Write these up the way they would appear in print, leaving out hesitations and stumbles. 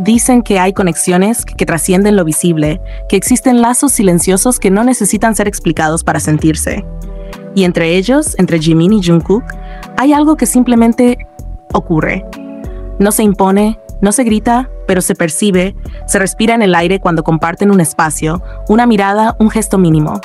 Dicen que hay conexiones que trascienden lo visible, que existen lazos silenciosos que no necesitan ser explicados para sentirse. Y entre ellos, entre Jimin y Jungkook, hay algo que simplemente ocurre. No se impone, no se grita, pero se percibe, se respira en el aire cuando comparten un espacio, una mirada, un gesto mínimo.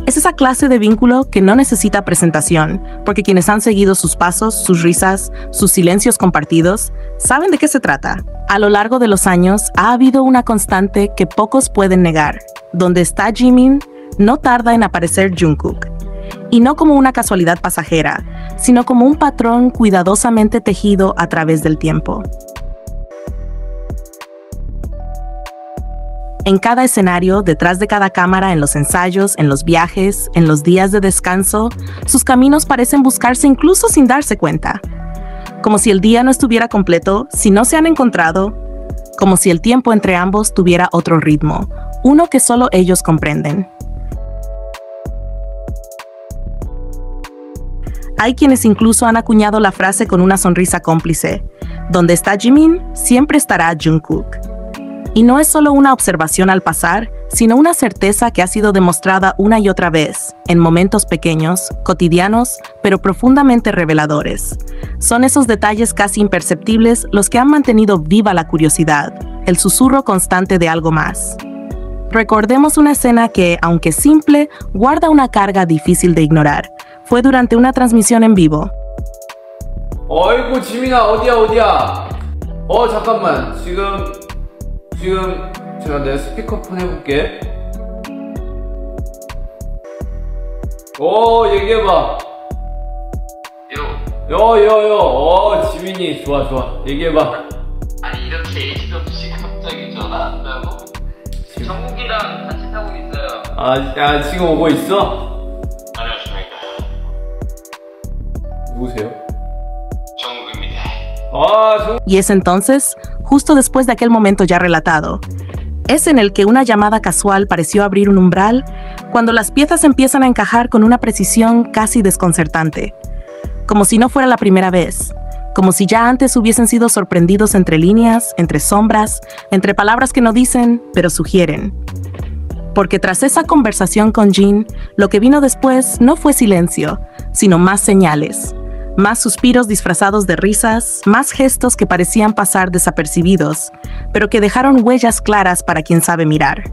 Es esa clase de vínculo que no necesita presentación, porque quienes han seguido sus pasos, sus risas, sus silencios compartidos, saben de qué se trata. A lo largo de los años ha habido una constante que pocos pueden negar. Donde está Jimin, no tarda en aparecer Jungkook. Y no como una casualidad pasajera, sino como un patrón cuidadosamente tejido a través del tiempo. En cada escenario, detrás de cada cámara, en los ensayos, en los viajes, en los días de descanso, sus caminos parecen buscarse incluso sin darse cuenta. Como si el día no estuviera completo, si no se han encontrado, como si el tiempo entre ambos tuviera otro ritmo, uno que solo ellos comprenden. Hay quienes incluso han acuñado la frase con una sonrisa cómplice: donde está Jimin, siempre estará Jungkook. Y no es solo una observación al pasar, sino una certeza que ha sido demostrada una y otra vez, en momentos pequeños, cotidianos, pero profundamente reveladores. Son esos detalles casi imperceptibles los que han mantenido viva la curiosidad, el susurro constante de algo más. Recordemos una escena que, aunque simple, guarda una carga difícil de ignorar. Fue durante una transmisión en vivo. 어이구 지민아 어디야 잠깐만 지금 제가 내 스피커폰 해볼게. 얘기해봐. 요 지민이 좋아 얘기해봐. 아니 이렇게 일도 없이 갑자기 전화한다고? 정국이랑 같이 타고 있어요. 지금 오고 있어? 안녕하십니까. 누구세요? 정국입니다. Y es entonces, justo después de aquel momento ya relatado, es en el que una llamada casual pareció abrir un umbral, cuando las piezas empiezan a encajar con una precisión casi desconcertante, como si no fuera la primera vez, como si ya antes hubiesen sido sorprendidos entre líneas, entre sombras, entre palabras que no dicen, pero sugieren. Porque tras esa conversación con Jin, lo que vino después no fue silencio, sino más señales. Más suspiros disfrazados de risas, más gestos que parecían pasar desapercibidos, pero que dejaron huellas claras para quien sabe mirar.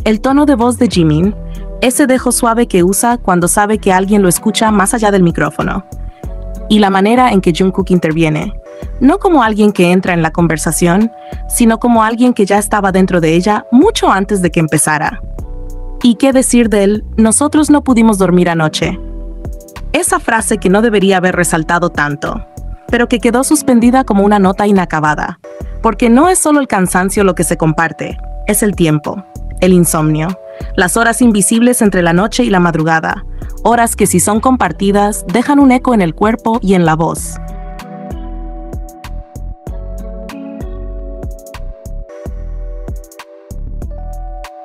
El tono de voz de Jimin, ese dejo suave que usa cuando sabe que alguien lo escucha más allá del micrófono. Y la manera en que Jungkook interviene, no como alguien que entra en la conversación, sino como alguien que ya estaba dentro de ella mucho antes de que empezara. ¿Y qué decir de él? Nosotros no pudimos dormir anoche. Esa frase que no debería haber resaltado tanto, pero que quedó suspendida como una nota inacabada, porque no es solo el cansancio lo que se comparte, es el tiempo, el insomnio, las horas invisibles entre la noche y la madrugada, horas que si son compartidas dejan un eco en el cuerpo y en la voz.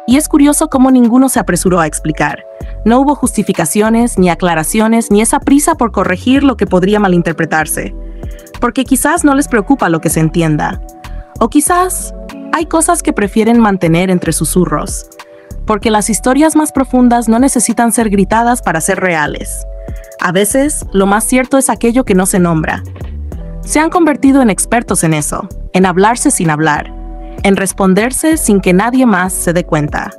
Y es curioso cómo ninguno se apresuró a explicar. No hubo justificaciones, ni aclaraciones, ni esa prisa por corregir lo que podría malinterpretarse. Porque quizás no les preocupa lo que se entienda. O quizás hay cosas que prefieren mantener entre susurros. Porque las historias más profundas no necesitan ser gritadas para ser reales. A veces, lo más cierto es aquello que no se nombra. Se han convertido en expertos en eso, en hablarse sin hablar, en responderse sin que nadie más se dé cuenta.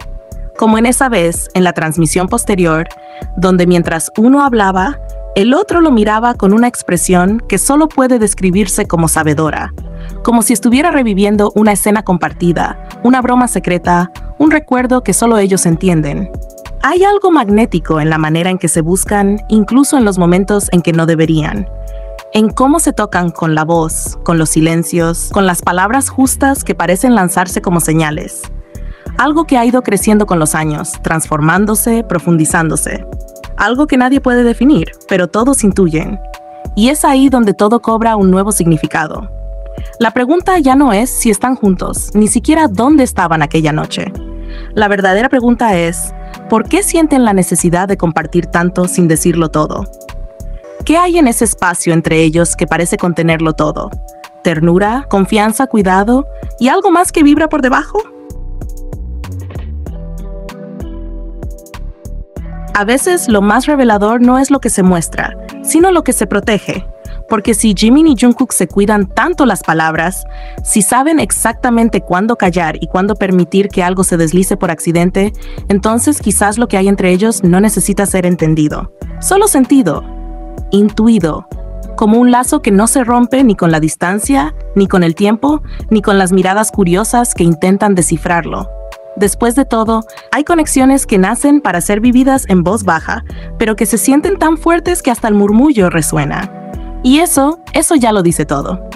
Como en esa vez, en la transmisión posterior, donde mientras uno hablaba, el otro lo miraba con una expresión que solo puede describirse como sabedora, como si estuviera reviviendo una escena compartida, una broma secreta, un recuerdo que solo ellos entienden. Hay algo magnético en la manera en que se buscan, incluso en los momentos en que no deberían. En cómo se tocan con la voz, con los silencios, con las palabras justas que parecen lanzarse como señales. Algo que ha ido creciendo con los años, transformándose, profundizándose. Algo que nadie puede definir, pero todos intuyen. Y es ahí donde todo cobra un nuevo significado. La pregunta ya no es si están juntos, ni siquiera dónde estaban aquella noche. La verdadera pregunta es, ¿por qué sienten la necesidad de compartir tanto sin decirlo todo? ¿Qué hay en ese espacio entre ellos que parece contenerlo todo? ¿Ternura, confianza, cuidado y algo más que vibra por debajo? A veces lo más revelador no es lo que se muestra, sino lo que se protege. Porque si Jimin y Jungkook se cuidan tanto las palabras, si saben exactamente cuándo callar y cuándo permitir que algo se deslice por accidente, entonces quizás lo que hay entre ellos no necesita ser entendido, solo sentido, intuido, como un lazo que no se rompe ni con la distancia, ni con el tiempo, ni con las miradas curiosas que intentan descifrarlo. Después de todo, hay conexiones que nacen para ser vividas en voz baja, pero que se sienten tan fuertes que hasta el murmullo resuena. Y eso ya lo dice todo.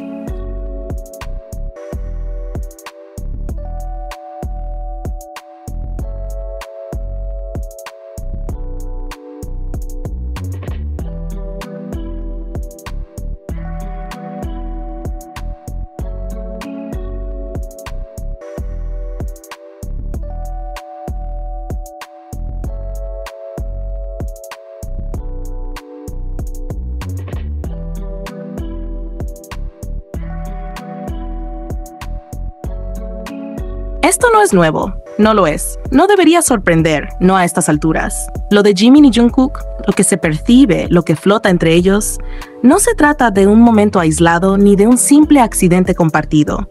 Esto no es nuevo, no lo es. No debería sorprender, no a estas alturas. Lo de Jimin y Jungkook, lo que se percibe, lo que flota entre ellos, no se trata de un momento aislado ni de un simple accidente compartido.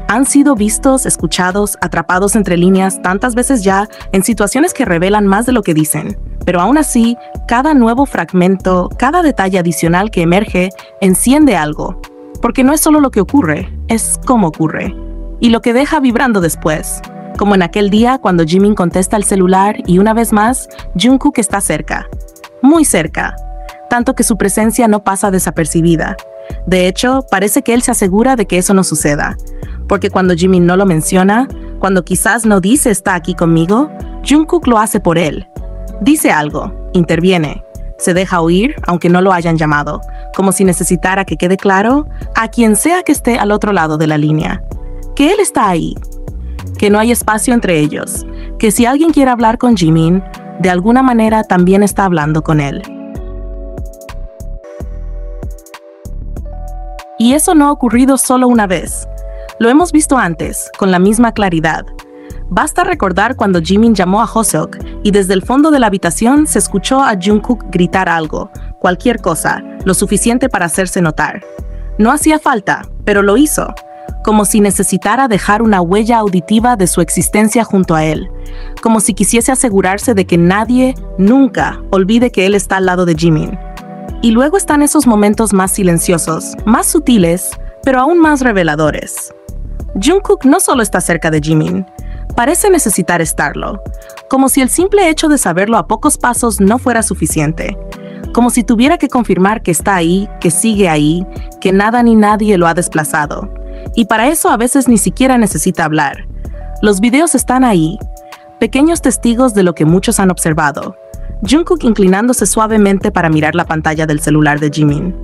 Han sido vistos, escuchados, atrapados entre líneas tantas veces ya en situaciones que revelan más de lo que dicen. Pero aún así, cada nuevo fragmento, cada detalle adicional que emerge, enciende algo. Porque no es solo lo que ocurre, es cómo ocurre. Y lo que deja vibrando después, como en aquel día cuando Jimin contesta el celular y una vez más, Jungkook está cerca, muy cerca, tanto que su presencia no pasa desapercibida. De hecho, parece que él se asegura de que eso no suceda, porque cuando Jimin no lo menciona, cuando quizás no dice está aquí conmigo, Jungkook lo hace por él. Dice algo, interviene, se deja oír aunque no lo hayan llamado, como si necesitara que quede claro a quien sea que esté al otro lado de la línea. Que él está ahí, que no hay espacio entre ellos, que si alguien quiere hablar con Jimin, de alguna manera también está hablando con él. Y eso no ha ocurrido solo una vez. Lo hemos visto antes, con la misma claridad. Basta recordar cuando Jimin llamó a Hoseok y desde el fondo de la habitación se escuchó a Jungkook gritar algo, cualquier cosa, lo suficiente para hacerse notar. No hacía falta, pero lo hizo. Como si necesitara dejar una huella auditiva de su existencia junto a él, como si quisiese asegurarse de que nadie, nunca, olvide que él está al lado de Jimin. Y luego están esos momentos más silenciosos, más sutiles, pero aún más reveladores. Jungkook no solo está cerca de Jimin, parece necesitar estarlo, como si el simple hecho de saberlo a pocos pasos no fuera suficiente, como si tuviera que confirmar que está ahí, que sigue ahí, que nada ni nadie lo ha desplazado. Y para eso a veces ni siquiera necesita hablar. Los videos están ahí, pequeños testigos de lo que muchos han observado. Jungkook inclinándose suavemente para mirar la pantalla del celular de Jimin.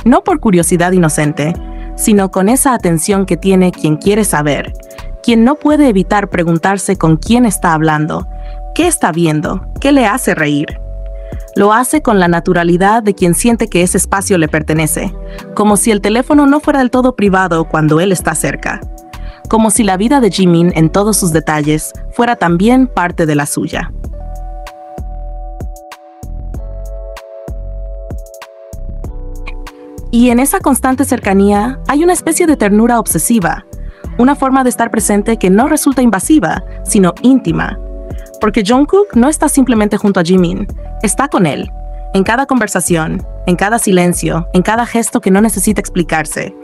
No por curiosidad inocente, sino con esa atención que tiene quien quiere saber, quien no puede evitar preguntarse con quién está hablando, qué está viendo, qué le hace reír. Lo hace con la naturalidad de quien siente que ese espacio le pertenece, como si el teléfono no fuera del todo privado cuando él está cerca, como si la vida de Jimin en todos sus detalles fuera también parte de la suya. Y en esa constante cercanía hay una especie de ternura obsesiva, una forma de estar presente que no resulta invasiva, sino íntima. Porque Jungkook no está simplemente junto a Jimin, está con él, en cada conversación, en cada silencio, en cada gesto que no necesita explicarse.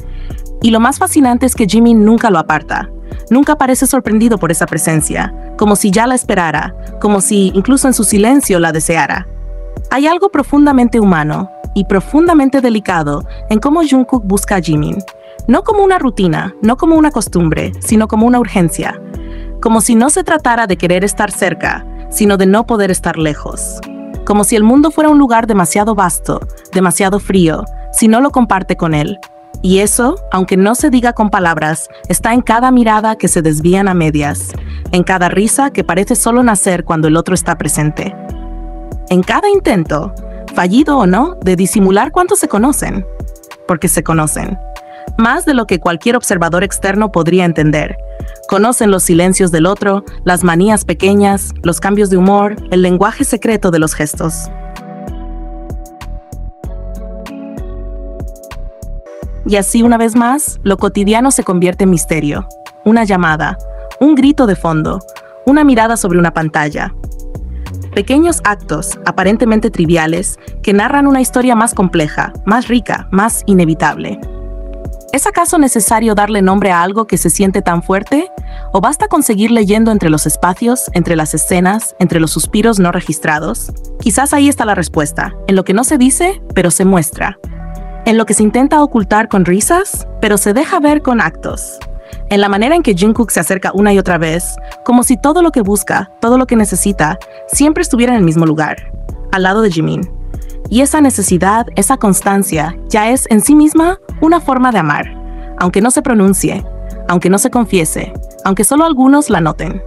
Y lo más fascinante es que Jimin nunca lo aparta, nunca parece sorprendido por esa presencia, como si ya la esperara, como si incluso en su silencio la deseara. Hay algo profundamente humano y profundamente delicado en cómo Jungkook busca a Jimin, no como una rutina, no como una costumbre, sino como una urgencia. Como si no se tratara de querer estar cerca, sino de no poder estar lejos. Como si el mundo fuera un lugar demasiado vasto, demasiado frío, si no lo comparte con él. Y eso, aunque no se diga con palabras, está en cada mirada que se desvían a medias, en cada risa que parece solo nacer cuando el otro está presente. En cada intento, fallido o no, de disimular cuánto se conocen. Porque se conocen. Más de lo que cualquier observador externo podría entender. Conocen los silencios del otro, las manías pequeñas, los cambios de humor, el lenguaje secreto de los gestos. Y así, una vez más, lo cotidiano se convierte en misterio. Una llamada, un grito de fondo, una mirada sobre una pantalla. Pequeños actos, aparentemente triviales, que narran una historia más compleja, más rica, más inevitable. ¿Es acaso necesario darle nombre a algo que se siente tan fuerte? ¿O basta con seguir leyendo entre los espacios, entre las escenas, entre los suspiros no registrados? Quizás ahí está la respuesta, en lo que no se dice, pero se muestra. En lo que se intenta ocultar con risas, pero se deja ver con actos. En la manera en que Jungkook se acerca una y otra vez, como si todo lo que busca, todo lo que necesita, siempre estuviera en el mismo lugar, al lado de Jimin. Y esa necesidad, esa constancia, ya es en sí misma una forma de amar, aunque no se pronuncie, aunque no se confiese, aunque solo algunos la noten.